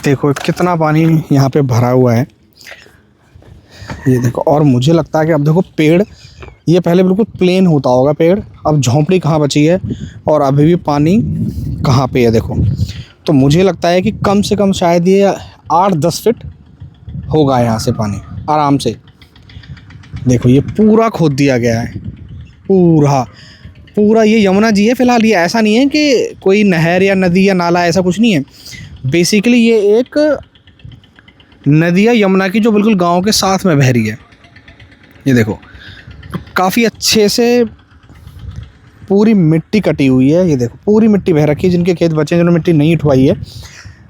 देखो कितना पानी यहाँ पे भरा हुआ है, ये देखो। और मुझे लगता है कि अब देखो पेड़, ये पहले बिल्कुल प्लेन होता होगा पेड़, अब झोंपड़ी कहाँ बची है और अभी भी पानी कहाँ पे है देखो। तो मुझे लगता है कि कम से कम शायद ये 8-10 फीट होगा यहाँ से पानी आराम से। देखो ये पूरा खोद दिया गया है, पूरा पूरा। ये यमुना जी है फ़िलहाल, ये ऐसा नहीं है कि कोई नहर या नदी या नाला, ऐसा कुछ नहीं है। बेसिकली ये एक नदी है यमुना की, जो बिल्कुल गांव के साथ में बह रही है। ये देखो काफ़ी अच्छे से पूरी मिट्टी कटी हुई है, ये देखो पूरी मिट्टी बह रखी है। जिनके खेत बचे हैं, जिन्होंने मिट्टी नहीं उठवाई है,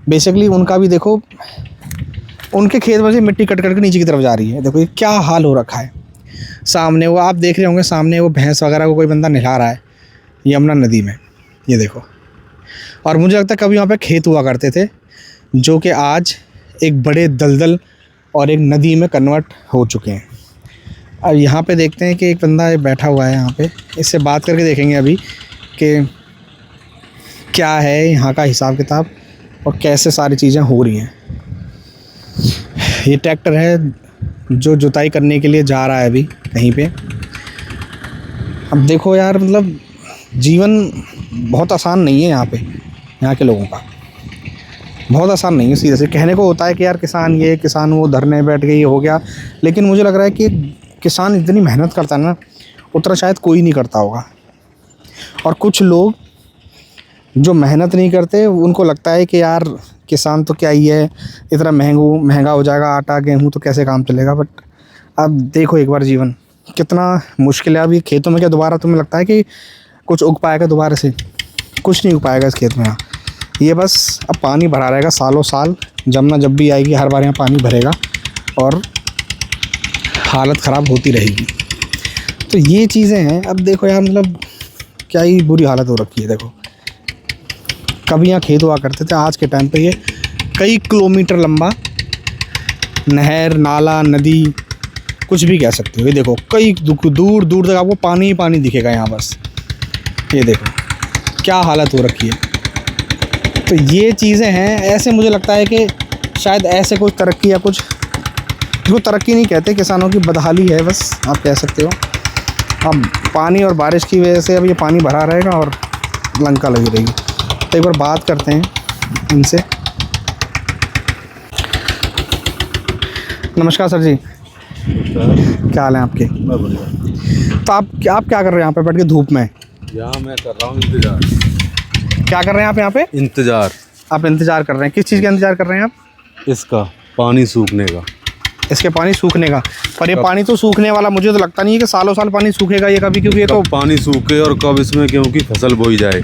बेसिकली उनका भी देखो, उनके खेत में से मिट्टी कट कट के नीचे की तरफ जा रही है। देखो ये क्या हाल हो रखा है। सामने वो आप देख रहे होंगे, सामने वो भैंस वगैरह को कोई बंदा नहला रहा है यमुना नदी में, ये देखो। और मुझे लगता है कभी वहाँ पे खेत हुआ करते थे, जो कि आज एक बड़े दलदल और एक नदी में कन्वर्ट हो चुके हैं। अब यहाँ पे देखते हैं कि एक बंदा बैठा हुआ है यहाँ पे, इससे बात करके देखेंगे अभी कि क्या है यहाँ का हिसाब किताब और कैसे सारी चीज़ें हो रही हैं। ये ट्रैक्टर है जो जुताई करने के लिए जा रहा है अभी कहीं पे। अब देखो यार, मतलब जीवन बहुत आसान नहीं है यहाँ पे, यहाँ के लोगों का बहुत आसान नहीं है। सीधे से कहने को होता है कि यार किसान ये, किसान वो, धरने बैठ गए, ये हो गया। लेकिन मुझे लग रहा है कि किसान इतनी मेहनत करता है ना, उतना शायद कोई नहीं करता होगा। और कुछ लोग जो मेहनत नहीं करते, उनको लगता है कि यार किसान तो क्या ही है, इतना महंगा हो जाएगा आटा गेहूँ, तो कैसे काम चलेगा। बट अब देखो एक बार जीवन कितना मुश्किल है। अब ये खेतों में क्या दोबारा तुम्हें लगता है कि कुछ उग पाएगा दोबारा से? कुछ नहीं उग पाएगा इस खेत में। यहाँ ये बस अब पानी भरा रहेगा सालों साल। जमुना जब भी आएगी हर बार यहाँ पानी भरेगा और हालत ख़राब होती रहेगी। तो ये चीज़ें हैं। अब देखो यार, मतलब क्या ही बुरी हालत हो रखी है। देखो कभी यहाँ खेत हुआ करते थे, आज के टाइम पे ये कई किलोमीटर लंबा नहर, नाला, नदी, कुछ भी कह सकते हो। ये देखो कई दूर दूर तक आपको पानी ही पानी दिखेगा यहाँ बस। ये देखो क्या हालत हो रखी है। तो ये चीज़ें हैं। ऐसे मुझे लगता है कि शायद ऐसे कुछ तरक्की या कुछ, इसको तरक्की नहीं कहते, किसानों की बदहाली है बस, आप कह सकते हो। अब पानी और बारिश की वजह से अब ये पानी भरा रहेगा और लंका लगी रहेगी। तो एक बार बात करते हैं इनसे। नमस्कार सर जी, क्या हाल है आपके? तो आप क्या कर रहे हैं यहाँ पे बैठ के धूप में? यहाँ मैं कर रहा हूँ इंतजार। क्या कर रहे हैं आप यहाँ पे? इंतजार। आप इंतजार कर रहे हैं? किस चीज़ का इंतजार कर रहे हैं आप? इसका पानी सूखने का। इसके पानी सूखने का? पर ये पानी तो सूखने वाला मुझे तो लगता नहीं है कि सालों साल पानी सूखेगा ये कभी, क्योंकि ये तो पानी सूखे और कब इसमें क्योंकि फसल बोई जाए,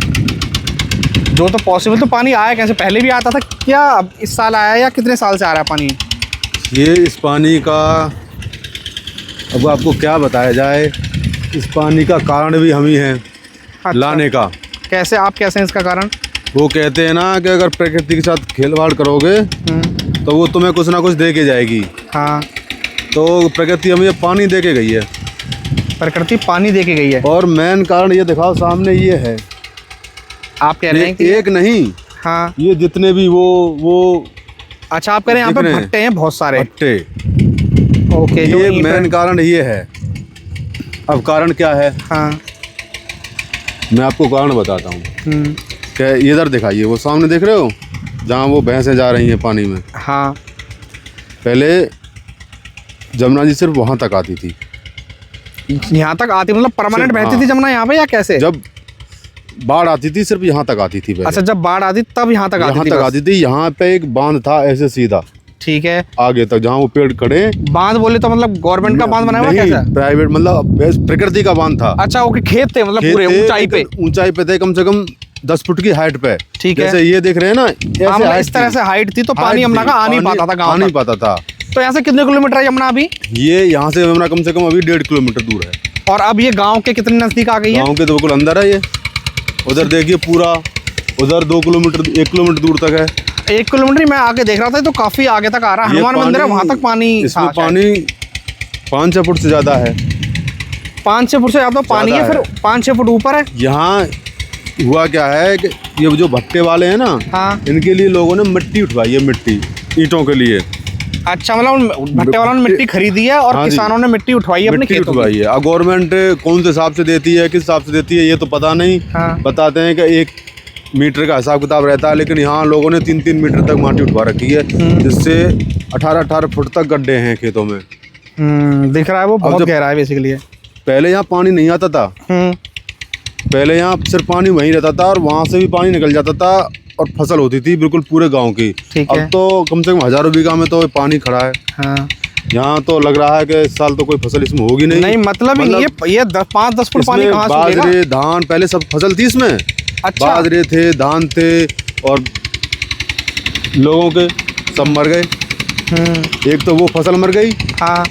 जो तो पॉसिबल। तो पानी आया कैसे? पहले भी आता था क्या, अब इस साल आया या कितने साल से आ रहा है पानी? ये इस पानी का अब आपको क्या बताया जाए। इस पानी का कारण भी हम ही हैं। अच्छा। लाने का कैसे? आप कैसे हैं इसका कारण? वो कहते हैं ना कि अगर प्रकृति के साथ खेलवाड़ करोगे तो वो तुम्हें कुछ ना कुछ दे के जाएगी। हाँ, तो प्रकृति हमें पानी दे के गई है। प्रकृति पानी दे के गई है। और मेन कारण ये दिखाओ सामने, ये है। आप कह रहे हैं कि एक नहीं, हाँ, ये जितने भी वो अच्छा आप कह रहे हैं यहाँ पे भट्टे हैं बहुत सारे? भट्टे। ओके, ये मेन कारण ये है। अब कारण क्या है? हाँ, मैं आपको कारण बताता हूँ। क्या इधर दिखाइए, वो सामने देख रहे हो जहाँ वो भैंसें जा रही हैं पानी में? हाँ। पहले जमुना जी सिर्फ वहाँ तक आती थी। यहाँ तक आती मतलब परमानेंट बहती हाँ। थी जमुना यहाँ पे, या कैसे? जब बाढ़ आती थी सिर्फ यहाँ तक आती थी पहले। अच्छा, जब बाढ़ आती तब यहाँ तक आती थी? यहाँ पे एक बांध था ऐसे सीधा, ठीक है, आगे तक जहाँ वो पेड़ खड़े। बांध बोले तो मतलब गवर्नमेंट का बांध बनाया हुआ कैसा? प्राइवेट, मतलब प्रकृति का बांध था। अच्छा, ओके, खेत थे मतलब पूरे ऊंचाई पे थे, कम से कम 10 फुट की हाइट पे। ठीक है, जैसे ये देख रहे हैं ना, मतलब इस तरह से हाइट थी, तो पानी यमुना का आ नहीं पाता था गाँव, नहीं पाता था। तो यहाँ से कितने किलोमीटर है यमुना अभी? ये यहाँ से यमुना कम से कम अभी 1.5 किलोमीटर दूर है। और अब ये गाँव के कितने नजदीक आ गई है? गाँव के तो बिल्कुल अंदर है ये। उधर देखिए पूरा, उधर 2 किलोमीटर 1 किलोमीटर दूर तक है। 1 किलोमीटर मैं आगे देख रहा था, तो काफी आगे तक आ रहा है। हनुमान मंदिर है वहां तक पानी, इसमें पानी 5-6 फुट से ज्यादा है। 5-6 फुट से ज्यादा पानी है? फिर 5-6 फुट ऊपर है। यहाँ हुआ क्या है कि ये जो भट्टे वाले हैं ना, हाँ। इनके लिए लोगों ने मिट्टी उठवाई है, मिट्टी ईंटों के लिए। अच्छा, मतलब उन भट्टे वालों ने मिट्टी खरीदी है और हाँ जी। किसानों ने मिट्टी उठवाई है अपने मिट्टी खेतों उठवाई है। अब गवर्नमेंट कौन से हिसाब से देती है, किस हिसाब से देती है, ये तो पता नहीं। हाँ। बताते हैं कि 1 मीटर का हिसाब किताब रहता है, लेकिन यहाँ लोगों ने 3-3 मीटर तक माटी उठवा रखी है, जिससे 18-18 फुट तक गड्ढे हैं खेतों में। दिख रहा है वो बहुत गहरा है बेसिकली। पहले यहाँ पानी नहीं आता था, पहले यहाँ सिर्फ पानी वहीं रहता था और वहाँ से भी पानी निकल जाता था और फसल होती थी बिल्कुल पूरे गांव की। ठीक अब है। तो कम से कम हजारों बीघा में तो पानी खड़ा है। हाँ। यहाँ तो लग रहा है कि इस साल तो कोई फसल इसमें होगी नहीं। नहीं, मतलब ये 5-10 फुट पानी कहाँ से बाजरे, उगेगा? धान, पहले सब फसल थी इसमें। अच्छा। बाजरे थे, धान थे, और लोगों के सब मर गए। एक तो वो फसल मर गई, हाँ।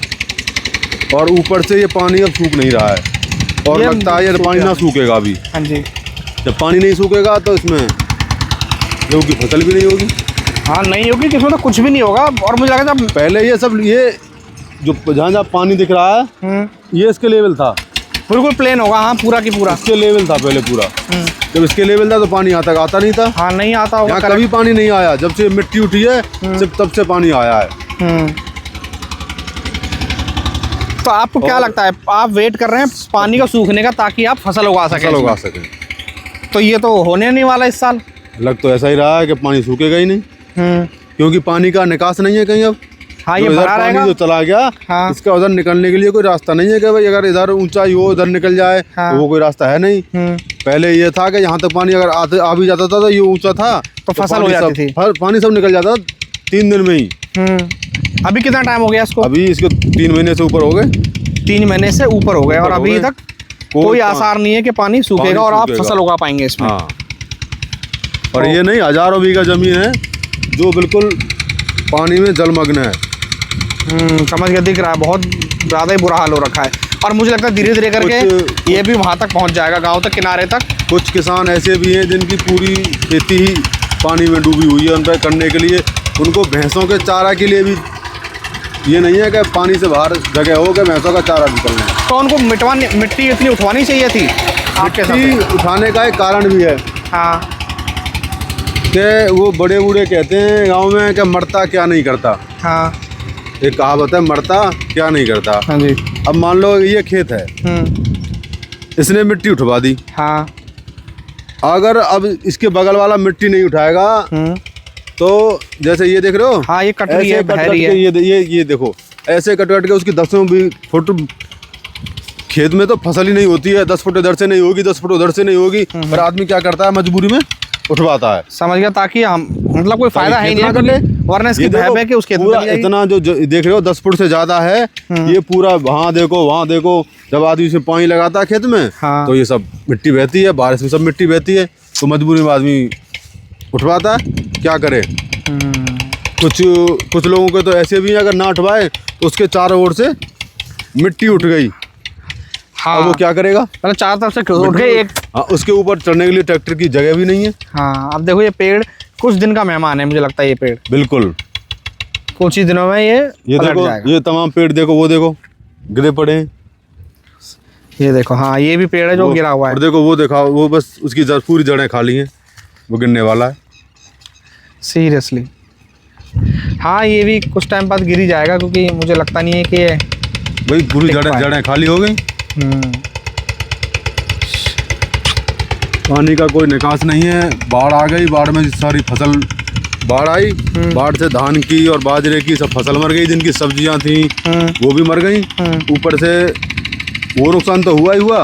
और ऊपर से ये पानी अब सूख नहीं रहा है, और लगता है ये पानी ना सूखेगा अभी। हाँ जी। जब पानी नहीं सूखेगा तो इसमें गेहूं की फसल भी नहीं होगी। हाँ, नहीं होगी, जिसमें तो कुछ भी नहीं होगा। और मुझे लगा जब पहले ये सब, ये जो जहाँ जहाँ पानी दिख रहा है, ये इसके लेवल था, बिल्कुल प्लेन होगा। हाँ, पूरा की पूरा इसके लेवल था पहले पूरा। जब इसके लेवल था तो पानी यहाँ तक आता नहीं था। हाँ, नहीं आता होगा। यहाँ कभी पानी नहीं आया, जब से मिट्टी उठी है सिर्फ तब से पानी आया है। तो आपको क्या लगता है, आप वेट कर रहे हैं पानी का सूखने का ताकि आप फसल उगा सकें? तो ये तो होने नहीं वाला इस साल। लग तो ऐसा ही रहा है कि पानी सूखेगा ही नहीं, क्योंकि पानी का निकास नहीं है कहीं अब। हाँ, ये भरा रहेगा। जो चला गया, हाँ। इसका उधर निकलने के लिए कोई रास्ता नहीं है कि भाई अगर इधर ऊंचाई हो उधर निकल जाए। हाँ। तो वो कोई रास्ता है नहीं। पहले ये था कि यहाँ तक पानी अगर आ भी जाता था तो ये ऊंचा था तो फसल हो जाती थी। पानी सब निकल जाता 3 दिन में ही। अभी कितना टाइम हो गया इसको? अभी इसके 3 महीने से ऊपर हो गए। 3 महीने से ऊपर हो गए और अभी तक कोई आसार नहीं है कि पानी सूखेगा और आप फसल उगा पाएंगे इसमें। हाँ। और ये नहीं, हजारों बीघा जमीन है जो बिल्कुल पानी में जलमग्न है। समझ गया, दिख रहा है बहुत ज़्यादा ही बुरा हाल हो रखा है। और मुझे लगता है धीरे धीरे करके ये भी वहाँ तक पहुँच जाएगा, गांव तक, किनारे तक। कुछ किसान ऐसे भी हैं जिनकी पूरी खेती ही पानी में डूबी हुई है। उन पर करने के लिए उनको भैंसों के चारा के लिए भी ये नहीं है कि पानी से बाहर जगह हो कि भैंसों का चारा निकलना है। तो उनको मिट्टी इतनी उठवानी चाहिए थी आपके साथ? मिट्टी उठाने का एक कारण भी है। हाँ। कि वो बड़े बूढ़े कहते हैं गांव में कि मरता क्या नहीं करता। हाँ। एक कहावत है, मरता क्या नहीं करता। हाँ जी। अब मान लो ये खेत है, इसने मिट्टी उठवा दी। हाँ। अगर अब इसके बगल वाला मिट्टी नहीं उठाएगा तो जैसे ये देख रहे हो, हाँ, ये कट रही है, बह रही है। ये देखो, ऐसे कट के उसकी 10 फुट खेत में तो फसल ही नहीं होती है। 10 फुट इधर से नहीं होगी, 10 फुट उधर से नहीं होगी, पर आदमी क्या करता है, मजबूरी में उठवाता है। समझ गया, ताकि हम मतलब कोई फायदा है ही नहीं कर ले, वरना इसकी भय कि उसके पूरा इतना जो देख रहे हो 10 फुट से ज्यादा है, ये पूरा वहाँ देखो। जब आदमी इसमें पानी लगाता है खेत में, हाँ। तो ये सब मिट्टी बहती है, बारिश में सब मिट्टी बहती है, तो मजबूरी में आदमी उठवाता है। क्या करे, कुछ लोगों के तो ऐसे भी हैं, अगर ना उठवाए तो उसके चारों ओर से मिट्टी उठ गई। हाँ। अब वो क्या करेगा, मतलब चारों तरफ से उठ गए एक। हाँ, उसके ऊपर चढ़ने के लिए ट्रैक्टर की जगह भी नहीं है। हाँ, अब देखो ये पेड़ कुछ दिन का मेहमान है, मुझे लगता है ये पेड़ बिल्कुल कुछ ही दिनों में ये देखो जाएगा। ये तमाम पेड़ देखो, वो देखो गिरे पड़े हैं। ये देखो, हाँ, ये भी पेड़ है जो गिरा हुआ है। और देखो वो देखा, वो बस उसकी पूरी जड़ें खाली हैं, वो गिरने वाला है। सीरियसली। हाँ, ये भी कुछ टाइम बाद गिर ही जाएगा, क्योंकि मुझे लगता नहीं है कि ये भाई पूरी जड़ें खाली हो गई। पानी का कोई निकास नहीं है। बाढ़ आ गई, बाढ़ में सारी फसल बाढ़ आई, बाढ़ से धान की और बाजरे की सब फसल मर गई, जिनकी सब्जियां थी वो भी मर गई। ऊपर से वो नुकसान तो हुआ ही हुआ,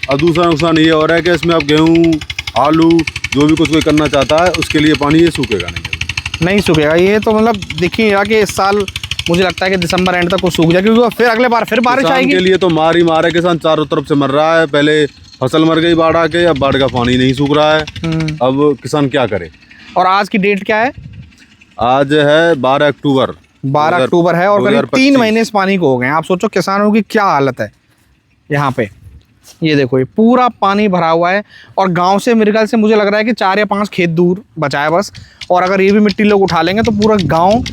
और दूसरा नुकसान ये हो रहा है कि इसमें अब गेहूँ, आलू, जो भी कुछ कोई करना चाहता है उसके लिए पानी ये सूखेगा नहीं सूखेगा। ये तो मतलब देखिए कि इस साल मुझे लगता है कि दिसंबर एंड तक वो सूख जाएगा, क्योंकि फिर अगले बार फिर बारिश आएगी। के लिए तो मार ही मार है, किसान चारों तरफ से मर रहा है। पहले फसल मर गई बाढ़ आके, अब बाढ़ का पानी नहीं सूख रहा है। अब किसान क्या करे। और आज की डेट क्या है? आज है 12 अक्टूबर। 12 अक्टूबर है और करीब 3 महीने इस पानी को हो गए। आप सोचो किसानों की क्या हालत है यहाँ पे। ये देखो, ये पूरा पानी भरा हुआ है और गांव से मेरे ख्याल से मुझे लग रहा है कि 4 या 5 खेत दूर बचा है बस। और अगर ये भी मिट्टी लोग उठा लेंगे तो पूरा गांव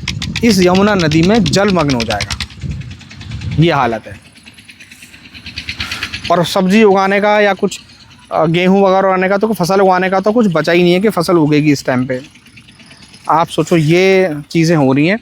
इस यमुना नदी में जलमग्न हो जाएगा। ये हालत है। और सब्जी उगाने का या कुछ गेहूं वगैरह उगाने का, तो फसल उगाने का तो कुछ बचा ही नहीं है कि फसल उगेगी इस टाइम पे। आप सोचो ये चीज़ें हो रही हैं।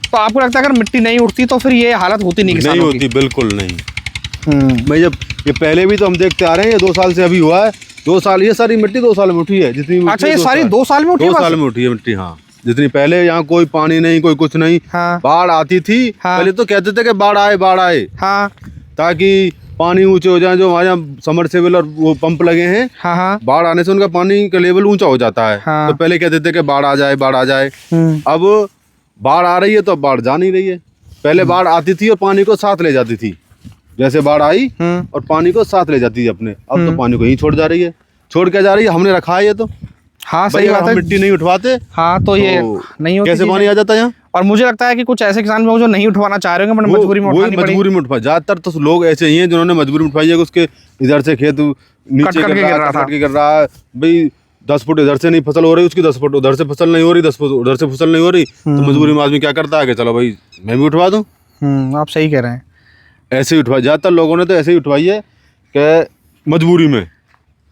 तो आपको लगता है अगर मिट्टी नहीं उठती तो फिर ये हालत होती नहीं किसानों नहीं होती, बिल्कुल नहीं। की? भाई जब ये पहले भी तो हम देखते आ रहे हैं, ये 2 साल से अभी हुआ है। 2 साल, ये सारी मिट्टी 2 साल में उठी है जितनी। अच्छा, ये सारी 2 साल में उठी है? 2 साल में उठी है मिट्टी, हाँ। जितनी पहले यहाँ कोई पानी नहीं, कोई कुछ नहीं, हाँ। बाढ़ आती थी। हाँ। पहले तो कहते थे कि बाढ़ आए, बाढ़ आए, हाँ ताकि पानी ऊंचे हो जाए। जो हमारे यहाँ समरसेबल और वो पंप लगे हैं, हाँ हाँ बाढ़ आने से उनका पानी का लेवल ऊंचा हो जाता है। हाँ। तो पहले कहते थे कि बाढ़ आ जाए, बाढ़ आ जाए। अब बाढ़ आ रही है तो अब बाढ़ जा नहीं रही है। पहले बाढ़ आती थी और पानी को साथ ले जाती थी, जैसे बाढ़ आई और पानी को साथ ले जाती थी अपने। अब तो पानी को यहीं छोड़ जा रही है। छोड़ के जा रही है, हमने रखा है ये तो। हाँ भाई सही अगर बात हम है। मिट्टी नहीं उठवाते, हाँ तो ये नहीं होती कैसे चीज़ें। पानी आ जाता है यहाँ? और मुझे लगता है कि कुछ ऐसे किसान भी होंगे जो नहीं उठवाना चाह रहे होंगे, बट मजबूरी में उठानी पड़ी। मजबूरी में उठवा। ज्यादातर तो लोग ऐसे ही हैं जिन्होंने मजबूरी में उठवाई है कि उसके इधर से खेत नीचे कट के गिर रहा था। कट के गिर रहा है। भाई 10 फुट इधर से नहीं फसल हो रही, उसकी 10 फुट उधर से फसल नहीं हो रही, 10 फुट उधर से फसल नहीं हो रही, तो मजबूरी में आदमी क्या करता है कि चलो भाई मैं भी उठवा दूं। आप सही कह रहे हैं। ऐसे ही उठवाई, ज्यादातर लोगों ने तो ऐसे ही उठवाई है कि मजबूरी में,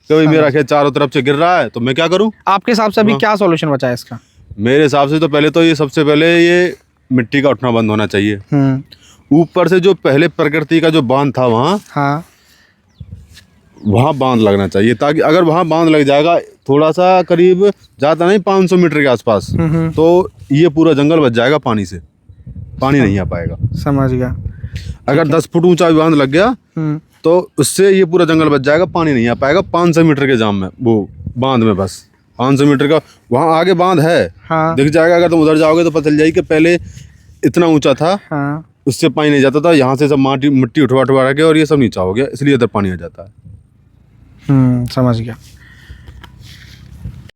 कि भाई मेरा खेत चारों तरफ से गिर रहा है तो मैं क्या करूं। आपके हिसाब से अभी क्या सॉल्यूशन बचा है इसका? मेरे हिसाब से तो पहले तो ये सबसे पहले ये मिट्टी का उठना बंद होना चाहिए। ऊपर से जो पहले प्रकृति का जो बांध था वहाँ, हाँ वहाँ बांध लगना चाहिए, ताकि अगर वहाँ बांध लग जाएगा थोड़ा सा, करीब ज़्यादा नहीं 500 मीटर के आसपास, तो ये पूरा जंगल बच जाएगा पानी से। पानी नहीं आ पाएगा। समझ गया। अगर 10 फुट ऊंचा बांध लग गया तो उससे ये पूरा जंगल बच जाएगा, पानी नहीं आ पाएगा 500 मीटर के जाम में, वो बांध में। बस 500 मीटर का वहाँ आगे बांध है, हाँ दिख जाएगा। अगर तुम उधर जाओगे तो पता चल जाएगी कि पहले इतना ऊंचा था, हाँ उससे पानी नहीं जाता था। यहाँ से सब मिट्टी उठवा के और ये सब नीचा हो गया, इसलिए इधर पानी आ जाता है। समझ गया।